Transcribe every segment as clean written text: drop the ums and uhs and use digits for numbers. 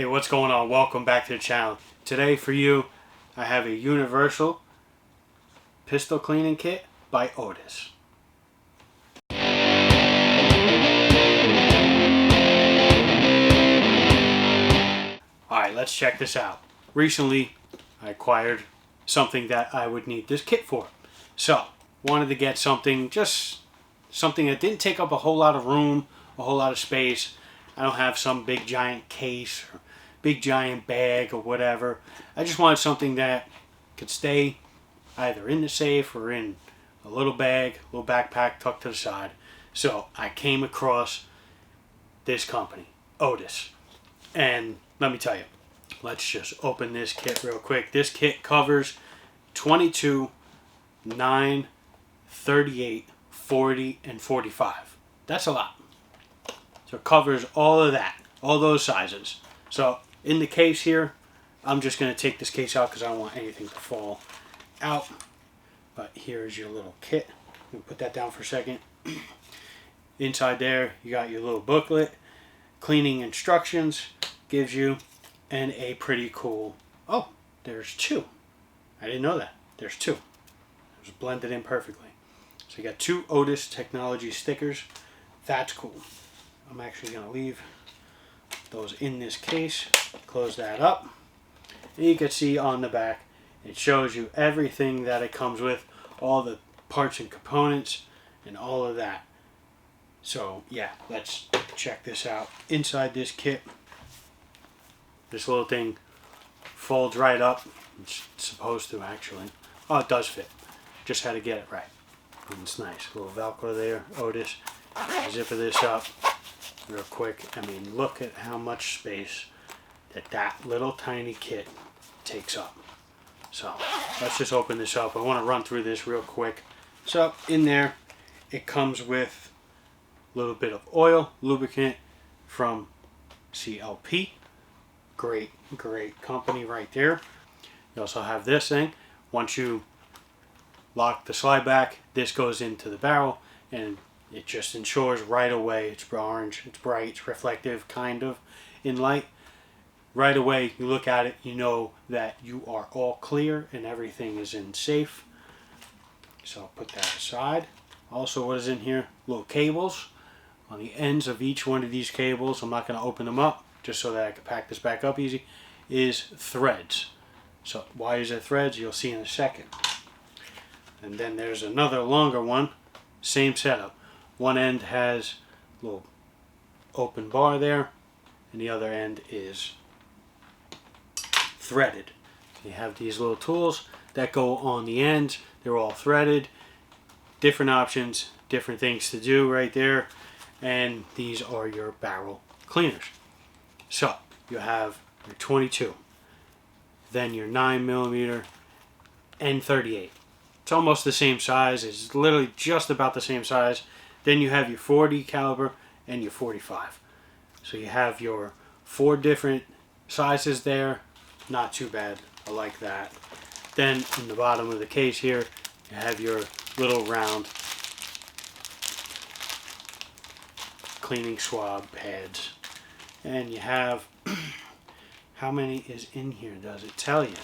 Hey, what's going on? Welcome back to the channel. Today for you, I have a universal pistol cleaning kit by Otis. Alright, let's check this out. Recently, I acquired something that I would need this kit for. So, wanted to get something that didn't take up a whole lot of room, a whole lot of space. I don't have some big giant case or big giant bag or whatever. I just wanted something that could stay either in the safe or in a little bag, a little backpack tucked to the side. So I came across this company, Otis. And let me tell you, let's just open this kit real quick. This kit covers 22, 9, 38, 40, and 45. That's a lot. So it covers all of that, all those sizes. So in the case here, I'm just going to take this case out because I don't want anything to fall out. But here's your little kit. I'm going to put that down for a second. Inside there, you got your little booklet. Cleaning instructions gives you, and a pretty cool, oh, there's two. I didn't know that. There's two. It was blended in perfectly. So you got two Otis technology stickers. That's cool. I'm actually going to leave those in this case. Close that up. And you can see on the back, it shows you everything that it comes with, all the parts and components, and all of that. So yeah, let's check this out. Inside this kit, this little thing folds right up. It's supposed to actually. Oh, it does fit. Just had to get it right. And it's nice. A little Velcro there, Otis. Zipper this up real quick. I mean, look at how much space that little tiny kit takes up. So let's just open this up. I want to run through this real quick. So in there, it comes with a little bit of oil, lubricant from CLP. Great company right there. You also have this thing. Once you lock the slide back, this goes into the barrel, and it just ensures right away. It's orange, it's bright, it's reflective, kind of in light. Right away, you look at it, you know that you are all clear and everything is in safe. So I'll put that aside. Also, what is in here? Little cables. On the ends of each one of these cables, I'm not going to open them up just so that I can pack this back up easy, is threads. So why is it threads? You'll see in a second. And then there's another longer one, same setup. One end has a little open bar there, and the other end is threaded. You have these little tools that go on the ends. They're all threaded. Different options, different things to do right there. And these are your barrel cleaners. So you have your 22, then your 9mm, and 38. It's almost the same size. It's literally just about the same size. Then you have your 40 caliber and your 45. So you have your 4 different sizes there. Not too bad. I like that. Then in the bottom of the case here, you have your little round cleaning swab pads. And you have, how many is in here? Does it tell you?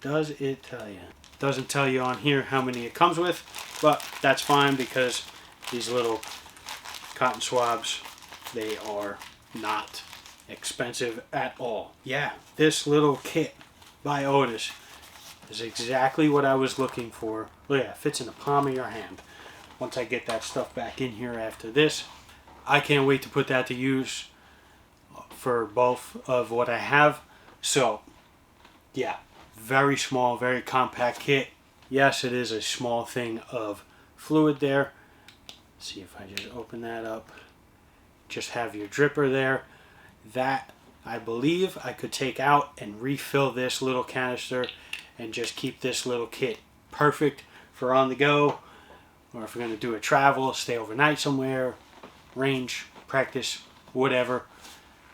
Does it tell you? Doesn't tell you on here how many it comes with, but that's fine because these little cotton swabs, they are not expensive at all. Yeah, this little kit by Otis is exactly what I was looking for. Look at that, it fits in the palm of your hand. Once I get that stuff back in here after this, I can't wait to put that to use for both of what I have. So yeah, very small, very compact kit. Yes, it is a small thing of fluid there. Let's see if I just open that up. Just have your dripper there. That, I believe, I could take out and refill this little canister and just keep this little kit perfect for on the go, or if we're going to do a travel, stay overnight somewhere, range, practice, whatever.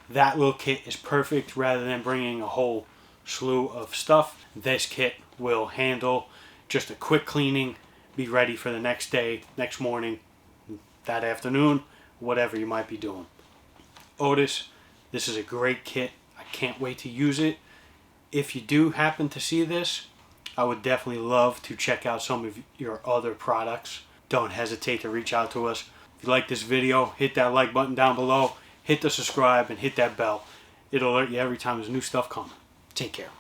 That little kit is perfect rather than bringing a whole slew of stuff. This kit will handle just a quick cleaning, be ready for the next day, next morning, that afternoon, whatever you might be doing. Otis, this is a great kit. I can't wait to use it. If you do happen to see this, I would definitely love to check out some of your other products. Don't hesitate to reach out to us. If you like this video, hit that like button down below, hit the subscribe, and hit that bell. It'll alert you every time there's new stuff coming. Take care.